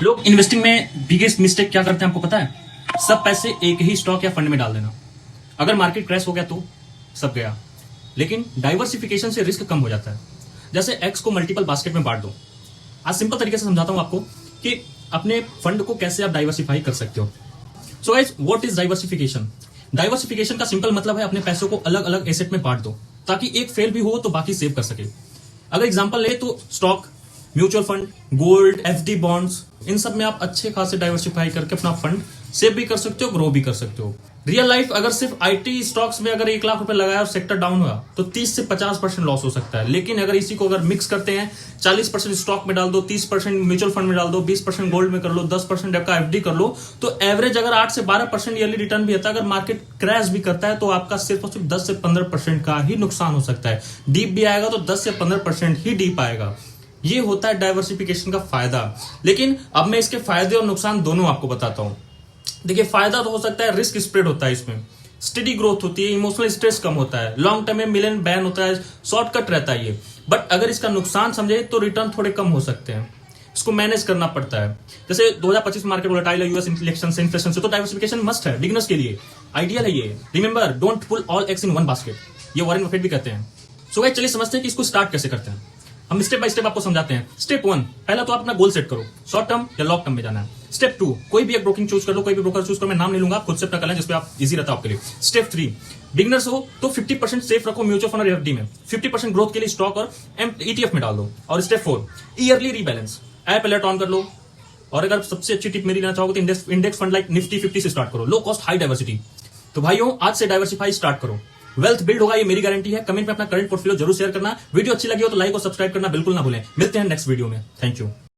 लोग इन्वेस्टिंग में biggest mistake क्या करते हैं आपको पता है? सब पैसे एक ही स्टॉक या फंड में डाल देना। अगर मार्केट क्रैश हो गया तो सब गया। लेकिन डाइवर्सिफिकेशन से रिस्क कम हो जाता है। जैसे एक्स को मल्टीपल बास्केट में बांट दो। आज सिंपल तरीके से समझाता हूं आपको कि अपने फंड को कैसे आप डाइवर्सिफाई कर सकते हो। So guys, what is diversification? Diversification का सिंपल मतलब है अपने पैसों को अलग अलग एसेट में बांट दो ताकि एक फेल भी हो तो बाकी सेव कर सके। अगर एग्जांपल ले तो stock, mutual fund, gold, FD, bonds, इन सब में आप अच्छे खासे डाइवर्सिफाई करके अपना फंड सेव भी कर सकते हो, ग्रो भी कर सकते हो। रियल लाइफ अगर सिर्फ आईटी स्टॉक्स में अगर 1 लाख रुपए लगाया और सेक्टर डाउन हुआ तो 30 से 50% लॉस हो सकता है। लेकिन अगर इसी को अगर मिक्स करते हैं, 40% स्टॉक में डाल दो, 30% म्यूचुअल फंड में डाल दो, 20% गोल्ड में कर लो, 10% आपका एफडी कर लो, तो एवरेज अगर 8 से 12% ईयरली रिटर्न भी आता है। अगर मार्केट क्रैश भी करता है तो आपका सिर्फ और सिर्फ 10 से 15% का ही नुकसान हो सकता है। डीप भी आएगा तो 10 से 15% ही डीप आएगा। ये होता है डाइवर्सिफिकेशन का फायदा। लेकिन अब मैं इसके फायदे और नुकसान दोनों आपको बताता हूं। देखिए, फायदा तो हो सकता है, रिस्क स्प्रेड होता है, इसमें स्टडी ग्रोथ होती है, इमोशनल स्ट्रेस कम होता है, लॉन्ग टर्म में मिलन बैन होता है, शॉर्टकट रहता है ये। बट अगर इसका नुकसान समझे तो रिटर्न थोड़े कम हो सकते हैं, इसको मैनेज करना पड़ता है। जैसे 2025 मार्केट वोलेटाइल है, यूएस इलेक्शन से, इन्फ्लेशन से, तो डाइवर्सिफिकेशन मस्ट है बिगिनर्स के लिए, आइडियल है ये। Remember, don't pull all eggs in one basket, ये वॉरेन बफेट भी कहते हैं। सो गाइस, चलिए समझते हैं कि इसको स्टार्ट कैसे करते हैं। हम स्टेप बाय स्टेप आपको समझाते हैं। स्टेप 1, पहला तो आप अपना गोल सेट करो, शॉर्ट टर्म या लॉन्ग टर्म में जाना है। स्टेप 2, कोई भी एक ब्रोकिंग चूज कर लो, कोई भी ब्रोकर चूज करो, मैं नाम नहीं लूंगा, आप खुद से अपना कर लें जिसपे आप इजी रहता है आपके लिए। स्टेप 3, बिगिनर्स हो तो 50% सेफ रखो म्यूचुअल फंड और एफडी में, 50% ग्रोथ के लिए स्टॉक और ईटीएफ में डाल दो। और step 4, yearly rebalance, app alert on कर लो। और अगर सबसे अच्छी टिप मेरी लेना चाहोगे तो इंडेक्स फंड लाइक निफ्टी 50 से स्टार्ट करो, लो कॉस्ट हाई डाइवर्सिटी। तो भाइयों, आज से डाइवर्सिफाई स्टार्ट करो, वेल्थ बिल्ड होगा, ये मेरी गारंटी है। कमेंट में अपना करंट पोर्टफोलियो जरूर शेयर करना। वीडियो अच्छी लगी हो तो लाइक और सब्सक्राइब करना बिल्कुल ना भूलें। मिलते हैं नेक्स्ट वीडियो में। Thank you.